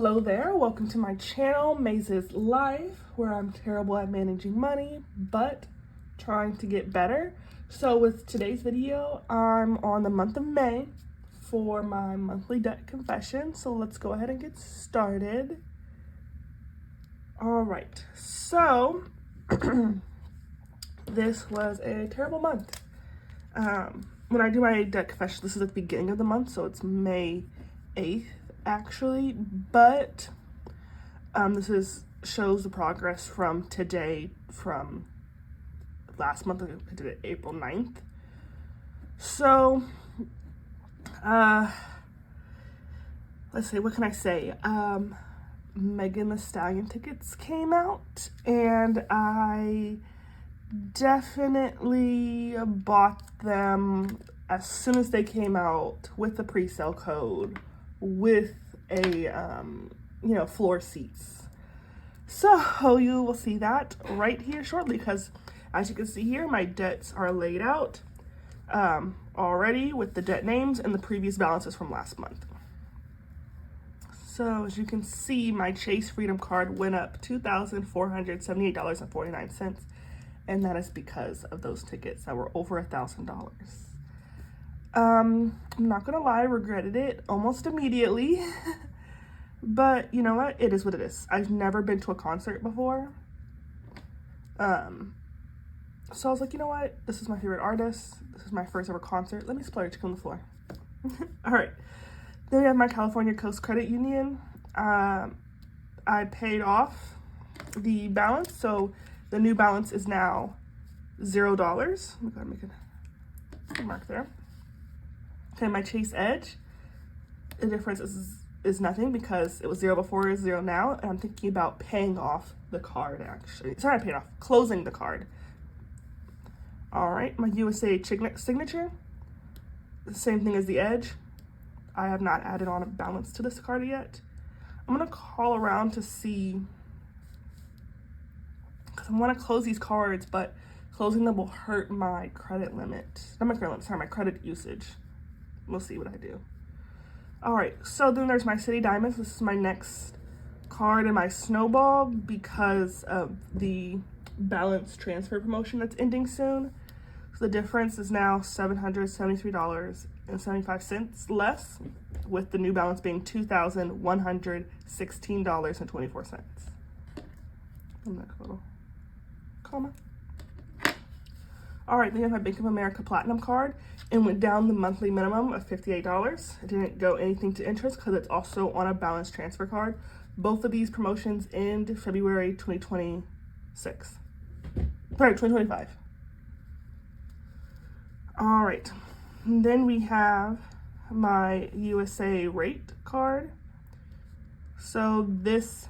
Hello there, welcome to my channel, Maze's Life, where I'm terrible at managing money, but trying to get better. So with today's video, I'm on the month of May for my monthly debt confession. So let's go ahead and get started. All right, so this was a terrible month. When I do my debt confession, this is at the beginning of the month, so it's May 8th actually, but this shows the progress from today, from last month. I did it April 9th. So let's see, what can I say? Megan Thee Stallion tickets came out, and I definitely bought them as soon as they came out with the pre-sale code, with a floor seats. So you will see that right here shortly, because as you can see here, my debts are laid out already with the debt names and the previous balances from last month. So as you can see, my Chase Freedom card went up $2,478.49, and that is because of those tickets that were over $1,000. I'm not gonna lie, I regretted it almost immediately. But you know what? It is what it is. I've never been to a concert before. So I was like, you know what? This is my favorite artist. This is my first ever concert. Let me splurge on the floor. All right. Then we have my California Coast Credit Union. I paid off the balance, so the new balance is now $0. I'm gonna make a mark there. Okay, my Chase Edge, the difference is nothing because it was 0 before, it's 0 now, and I'm thinking about paying off the card actually. Sorry, not paying off, closing the card. All right, my USA signature, the same thing as the Edge. I have not added on a balance to this card yet. I'm gonna call around to see, because I want to close these cards, but closing them will hurt my credit limit. Not my credit limit, sorry, my credit usage. We'll see what I do. All right, so then there's my City Diamonds. This is my next card in my Snowball because of the balance transfer promotion that's ending soon. So the difference is now $773.75 less, with the new balance being $2,116.24. I'm gonna put a little comma. All right, then you have my Bank of America Platinum card, and went down the monthly minimum of $58. It didn't go anything to interest because it's also on a balance transfer card. Both of these promotions end February 2026. Sorry, 2025. All right, and then we have my USA rate card. So this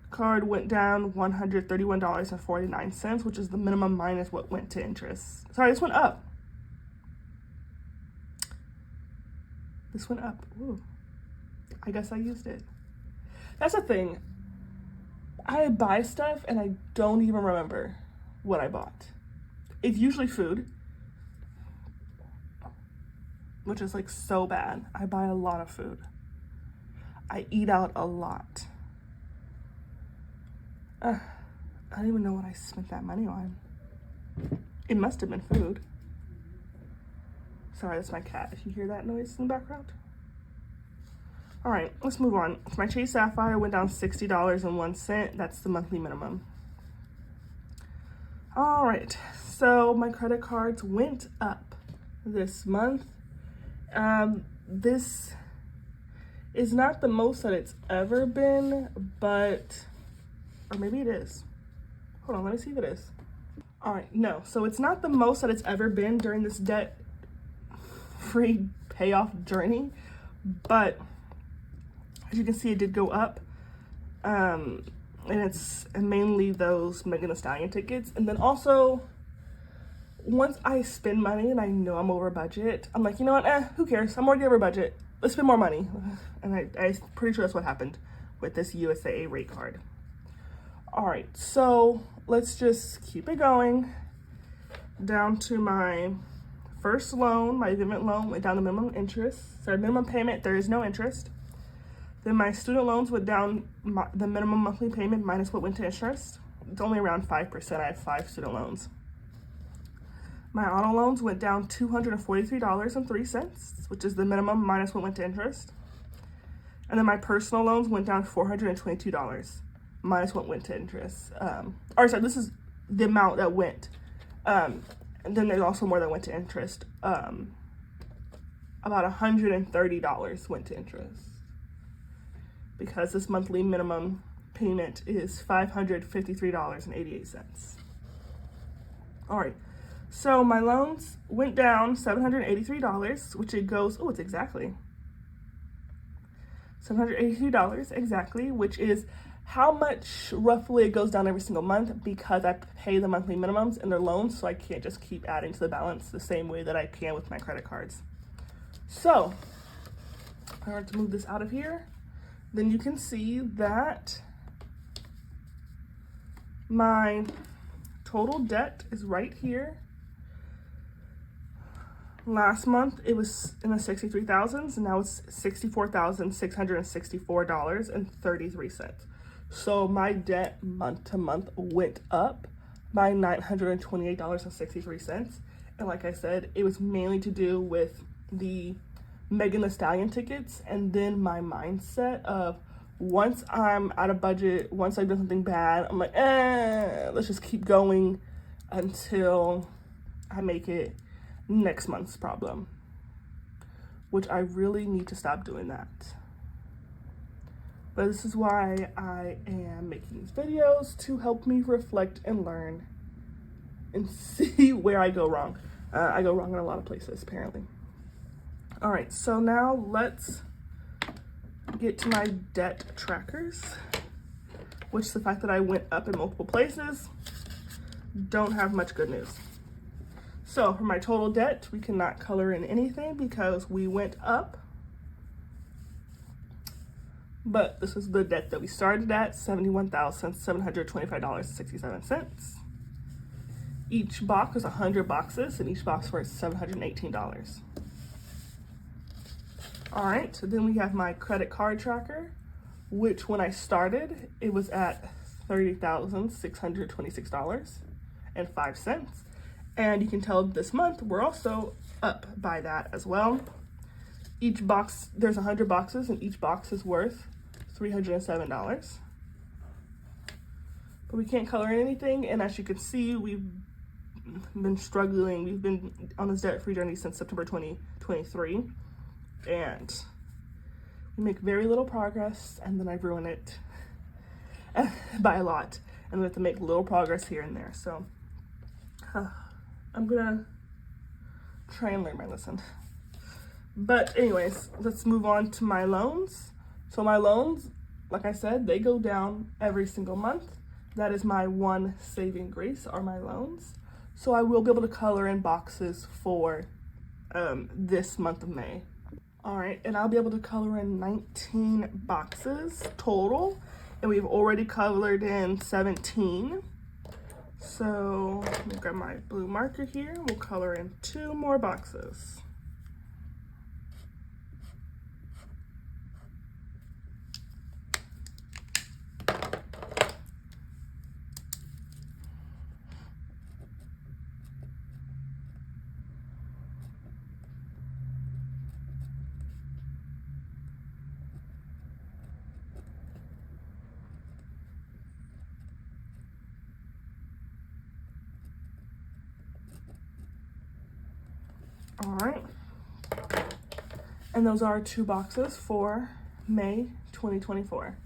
card went down $131.49, which is the minimum minus what went to interest. Sorry, this went up. This went up. Ooh. I guess I used it. That's the thing. I buy stuff and I don't even remember what I bought. It's usually food, which is like so bad. I buy a lot of food. I eat out a lot. I don't even know what I spent that money on. It must have been food. Sorry, that's my cat, if you hear that noise in the background. All right, let's move on. My Chase Sapphire went down $60.01. That's the monthly minimum. All right, so my credit cards went up this month. This is not the most that it's ever been, but, or maybe it is. Hold on, let me see if it is. All right, no, so it's not the most that it's ever been during this debt-free payoff journey, but as you can see, it did go up. And it's mainly those Megan Thee Stallion tickets. And then also, once I spend money and I know I'm over budget, I'm like, you know what, who cares? I'm already over budget. Let's spend more money. And I'm pretty sure that's what happened with this USA rate card. All right, so let's just keep it going down to my first loan. My Vivint loan went down the minimum interest. Sorry, minimum payment, there is no interest. Then my student loans went down, the minimum monthly payment minus what went to interest. It's only around 5%. I have 5 student loans. My auto loans went down $243.03, which is the minimum minus what went to interest. And then my personal loans went down $422 minus what went to interest. This is the amount that went. And then there's also more that went to interest. About $130 went to interest, because this monthly minimum payment is $553.88. All right, so my loans went down $783, which it goes, it's exactly $783 exactly, which is how much roughly it goes down every single month, because I pay the monthly minimums in their loans, so I can't just keep adding to the balance the same way that I can with my credit cards. So, I want to move this out of here. Then you can see that my total debt is right here. Last month it was in the 63,000s, and now it's $64,664.33. So my debt month to month went up by $928.63. And like I said, it was mainly to do with the Megan Thee Stallion tickets, and then my mindset of once I'm out of budget, once I've done something bad, I'm like, let's just keep going until I make it next month's problem, which I really need to stop doing that. But this is why I am making these videos, to help me reflect and learn and see where I go wrong. I go wrong in a lot of places, apparently. All right, so now let's get to my debt trackers, which the fact that I went up in multiple places, don't have much good news. So for my total debt, we cannot color in anything because we went up. But this is the debt that we started at, $71,725.67. Each box was 100 boxes, and each box was $718. All right, so then we have my credit card tracker, which when I started, it was at $30,626.05. And you can tell this month we're also up by that as well. Each box, there's 100 boxes, and each box is worth $307. But we can't color in anything, and as you can see, we've been struggling. We've been on this debt-free journey since September 2023, and we make very little progress, and then I ruin it by a lot, and we have to make little progress here and there. So I'm gonna try and learn my lesson. But anyways, let's move on to my loans. So my loans, like I said, they go down every single month. That is my one saving grace, are my loans. So I will be able to color in boxes for this month of May. All right, and I'll be able to color in 19 boxes total, and we've already colored in 17. So let me grab my blue marker here. We'll color in 2 more boxes. All right, and those are 2 boxes for May 2024.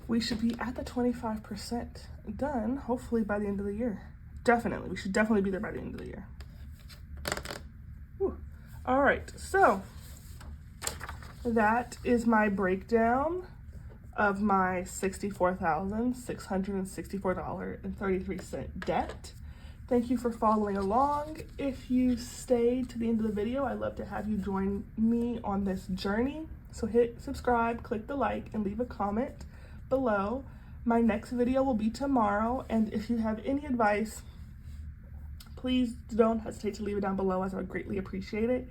We should be at the 25% done, hopefully by the end of the year. Definitely, we should definitely be there by the end of the year. Whew. All right, so that is my breakdown of my $64,664.33 debt. Thank you for following along. If you stayed to the end of the video, I'd love to have you join me on this journey. So hit subscribe, click the like, and leave a comment below. My next video will be tomorrow, and if you have any advice, please don't hesitate to leave it down below, as I would greatly appreciate it.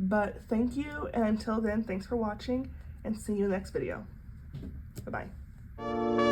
But thank you, and until then, thanks for watching, and see you in the next video. Bye-bye.